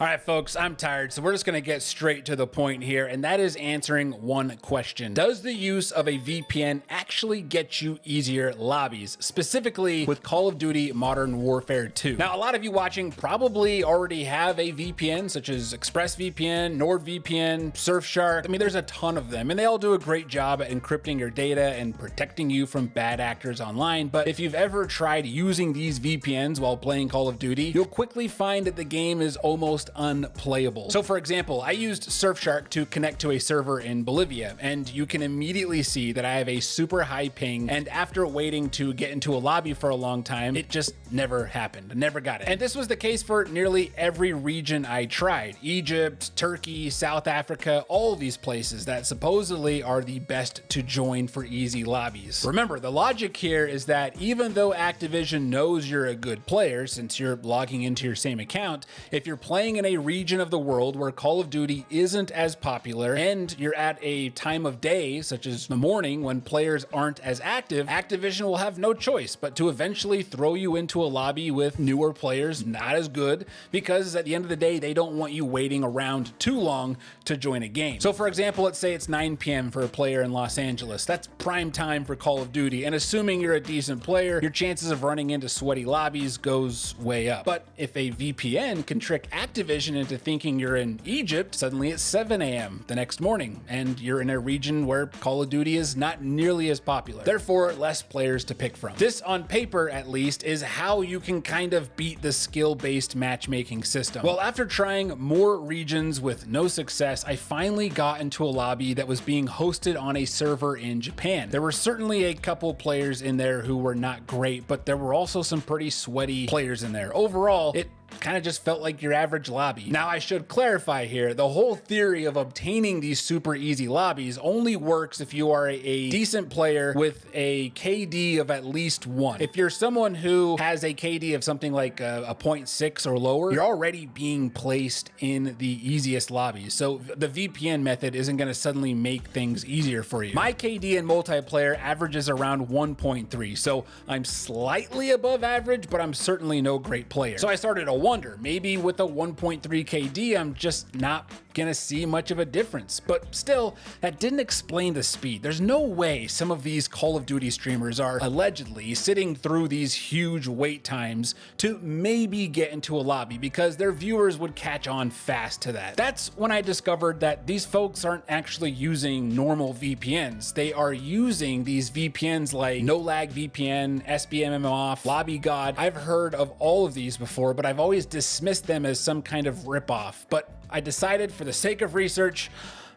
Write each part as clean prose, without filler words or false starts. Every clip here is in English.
All right, folks, I'm tired, so we're just gonna get straight to the point here, and that is answering one question. Does the use of a VPN actually get you easier lobbies, specifically with Call of Duty Modern Warfare 2? Now, a lot of you watching probably already have a VPN, such as ExpressVPN, NordVPN, Surfshark. I mean, there's a ton of them, and they all do a great job at encrypting your data and protecting you from bad actors online. But if you've ever tried using these VPNs while playing Call of Duty, you'll quickly find that the game is almost unplayable. So for example, I used Surfshark to connect to a server in Bolivia, and you can immediately see that I have a super high ping, and after waiting to get into a lobby for a long time, it just never happened. I never got it. And this was the case for nearly every region I tried. Egypt, Turkey, South Africa, all these places that supposedly are the best to join for easy lobbies. Remember, the logic here is that even though Activision knows you're a good player, since you're logging into your same account, if you're playing in a region of the world where Call of Duty isn't as popular and you're at a time of day, such as the morning when players aren't as active, Activision will have no choice but to eventually throw you into a lobby with newer players not as good, because at the end of the day, they don't want you waiting around too long to join a game. So for example, let's say it's 9 p.m. for a player in Los Angeles. That's prime time for Call of Duty, and assuming you're a decent player, your chances of running into sweaty lobbies goes way up. But if a VPN can trick Activision into thinking you're in Egypt, suddenly it's 7 a.m. the next morning, and you're in a region where Call of Duty is not nearly as popular. Therefore, less players to pick from. This, on paper at least, is how you can kind of beat the skill-based matchmaking system. Well, after trying more regions with no success, I finally got into a lobby that was being hosted on a server in Japan. There were certainly a couple players in there who were not great, but there were also some pretty sweaty players in there. Overall, it kind of just felt like your average lobby. Now, I should clarify here, the whole theory of obtaining these super easy lobbies only works if you are a decent player with a KD of at least 1. If you're someone who has a KD of something like a 0.6 or lower, you're already being placed in the easiest lobbies. So the VPN method isn't going to suddenly make things easier for you. My KD in multiplayer averages around 1.3, so I'm slightly above average, but I'm certainly no great player. So I started to wonder, maybe with a 1.3 KD, I'm just not gonna see much of a difference. But still, that didn't explain the speed. There's no way some of these Call of Duty streamers are allegedly sitting through these huge wait times to maybe get into a lobby, because their viewers would catch on fast to that. That's when I discovered that these folks aren't actually using normal VPNs. They are using these VPNs like No Lag VPN, SBMM off, Lobby God. I've heard of all of these before, but I've always dismissed them as some kind of ripoff. But I decided, for the sake of research,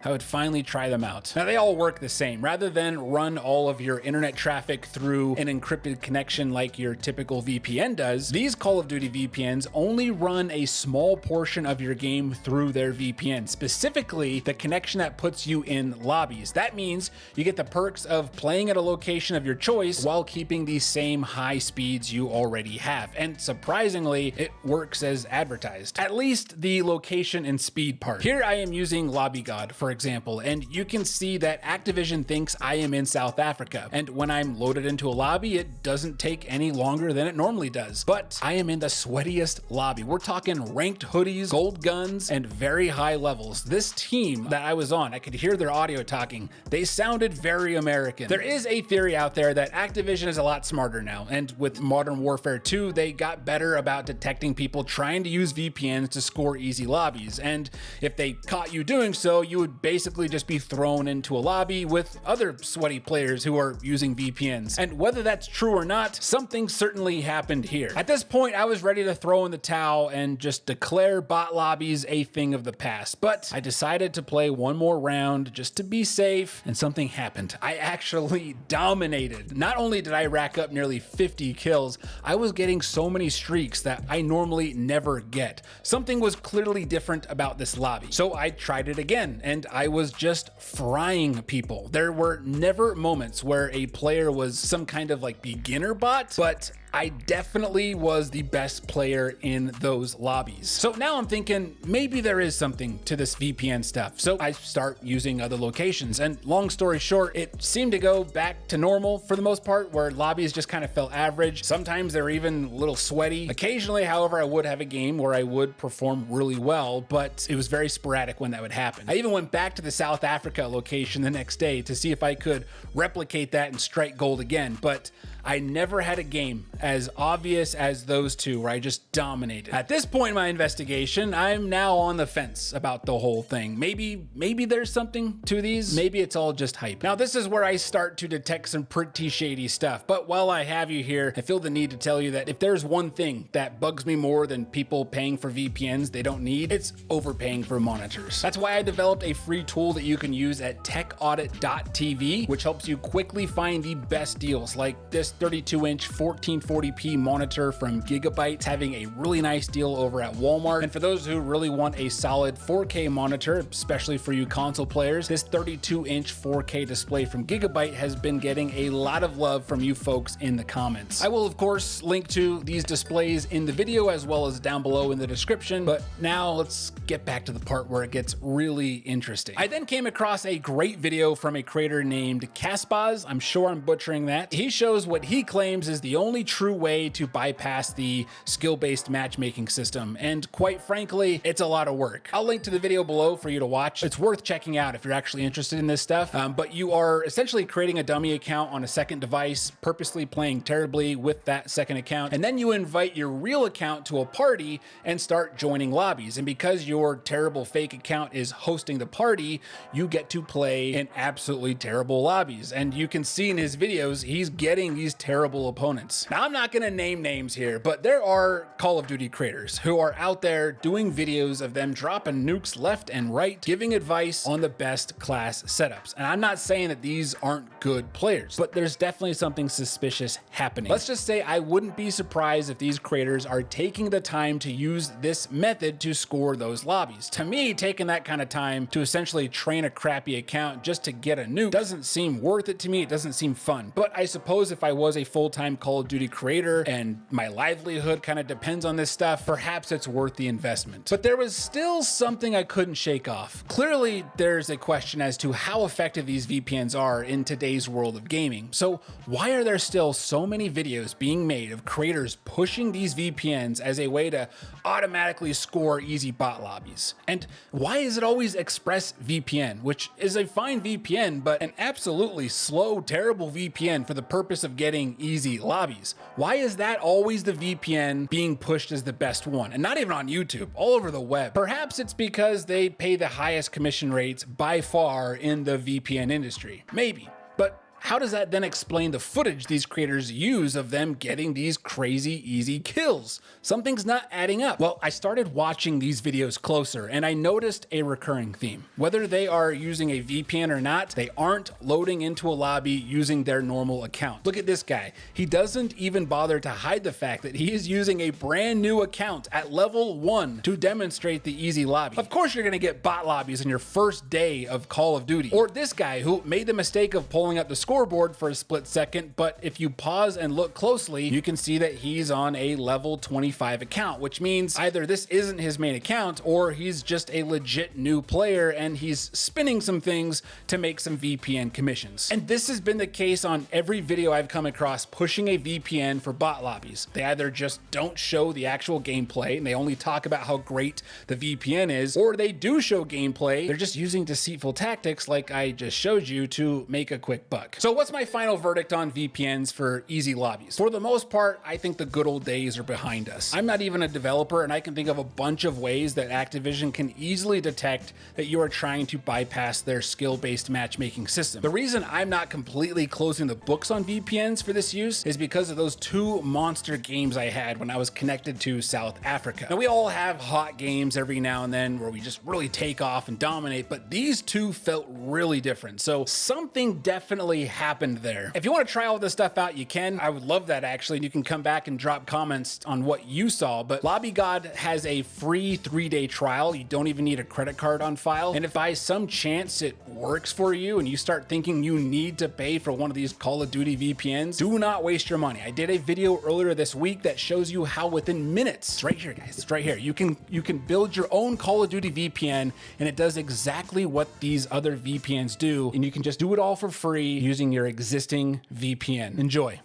I would finally try them out. Now, they all work the same. Rather than run all of your internet traffic through an encrypted connection like your typical VPN does, these Call of Duty VPNs only run a small portion of your game through their VPN, specifically the connection that puts you in lobbies. That means you get the perks of playing at a location of your choice while keeping the same high speeds you already have. And surprisingly, it works as advertised. At least the location and speed part. Here I am using Lobby God, for example, and you can see that Activision thinks I am in South Africa, and when I'm loaded into a lobby, it doesn't take any longer than it normally does. But I am in the sweatiest lobby. We're talking ranked hoodies, gold guns, and very high levels. This team that I was on, I could hear their audio talking. They sounded very American. There is a theory out there that Activision is a lot smarter now, and with Modern Warfare 2, they got better about detecting people trying to use VPNs to score easy lobbies, and if they caught you doing so, you would basically just be thrown into a lobby with other sweaty players who are using VPNs. And whether that's true or not, something certainly happened here. At this point, I was ready to throw in the towel and just declare bot lobbies a thing of the past, but I decided to play one more round just to be safe, and something happened. I actually dominated. Not only did I rack up nearly 50 kills, I was getting so many streaks that I normally never get. Something was clearly different about this lobby. So I tried it again, and I was just frying people. There were never moments where a player was some kind of like beginner bot, but I definitely was the best player in those lobbies. So now I'm thinking maybe there is something to this VPN stuff. So I start using other locations, and long story short, it seemed to go back to normal for the most part, where lobbies just kind of felt average. Sometimes they're even a little sweaty. Occasionally, however, I would have a game where I would perform really well, but it was very sporadic when that would happen. I even went back to the South Africa location the next day to see if I could replicate that and strike gold again, but I never had a game as obvious as those two where I just dominated. At this point in my investigation, I'm now on the fence about the whole thing. Maybe there's something to these. Maybe it's all just hype. Now, this is where I start to detect some pretty shady stuff. But while I have you here, I feel the need to tell you that if there's one thing that bugs me more than people paying for VPNs they don't need, it's overpaying for monitors. That's why I developed a free tool that you can use at techaudit.tv, which helps you quickly find the best deals, like this 32-inch 1440p monitor from Gigabyte. It's having a really nice deal over at Walmart. And for those who really want a solid 4K monitor, especially for you console players, this 32-inch 4K display from Gigabyte has been getting a lot of love from you folks in the comments. I will, of course, link to these displays in the video as well as down below in the description, but now let's get back to the part where it gets really interesting. I then came across a great video from a creator named Caspaz. I'm sure I'm butchering that. He shows what he claims is the only true way to bypass the skill-based matchmaking system, and quite frankly, it's a lot of work. I'll link to the video below for you to watch. It's worth checking out if you're actually interested in this stuff, but you are essentially creating a dummy account on a second device, purposely playing terribly with that second account, and then you invite your real account to a party and start joining lobbies. And because your terrible fake account is hosting the party, you get to play in absolutely terrible lobbies. And you can see in his videos, he's getting these terrible opponents. Now, I'm not gonna name names here, but there are Call of Duty creators who are out there doing videos of them dropping nukes left and right, giving advice on the best class setups. And I'm not saying that these aren't good players, but there's definitely something suspicious happening. Let's just say I wouldn't be surprised if these creators are taking the time to use this method to score those lobbies. To me, taking that kind of time to essentially train a crappy account just to get a nuke doesn't seem worth it to me. It doesn't seem fun. But I suppose if I was a full-time Call of Duty creator and my livelihood kind of depends on this stuff, perhaps it's worth the investment. But there was still something I couldn't shake off. Clearly, there's a question as to how effective these VPNs are in today's world of gaming. So why are there still so many videos being made of creators pushing these VPNs as a way to automatically score easy bot lobbies? And why is it always ExpressVPN, which is a fine VPN, but an absolutely slow, terrible VPN for the purpose of getting easy lobbies? Why is that always the VPN being pushed as the best one? And not even on YouTube, all over the web. Perhaps it's because they pay the highest commission rates by far in the VPN industry. Maybe. But how does that then explain the footage these creators use of them getting these crazy easy kills? Something's not adding up. Well, I started watching these videos closer and I noticed a recurring theme. Whether they are using a VPN or not, they aren't loading into a lobby using their normal account. Look at this guy. He doesn't even bother to hide the fact that he is using a brand new account at level 1 to demonstrate the easy lobby. Of course you're gonna get bot lobbies in your first day of Call of Duty. Or this guy who made the mistake of pulling up the scoreboard for a split second, but if you pause and look closely, you can see that he's on a level 25 account, which means either this isn't his main account or he's just a legit new player and he's spinning some things to make some VPN commissions. And this has been the case on every video I've come across pushing a VPN for bot lobbies. They either just don't show the actual gameplay and they only talk about how great the VPN is, or they do show gameplay, they're just using deceitful tactics like I just showed you to make a quick buck. So what's my final verdict on VPNs for easy lobbies? For the most part, I think the good old days are behind us. I'm not even a developer and I can think of a bunch of ways that Activision can easily detect that you are trying to bypass their skill-based matchmaking system. The reason I'm not completely closing the books on VPNs for this use is because of those two monster games I had when I was connected to South Africa. Now we all have hot games every now and then where we just really take off and dominate, but these two felt really different. So something definitely happened there. If you want to try all this stuff out, you can. I would love that actually. And you can come back and drop comments on what you saw. But Lobby God has a free 3-day trial. You don't even need a credit card on file. And if by some chance it works for you and you start thinking you need to pay for one of these Call of Duty VPNs, do not waste your money. I did a video earlier this week that shows you how within minutes, it's right here guys, it's right here, you can build your own Call of Duty VPN, and it does exactly what these other VPNs do, and you can just do it all for free using your existing VPN. Enjoy.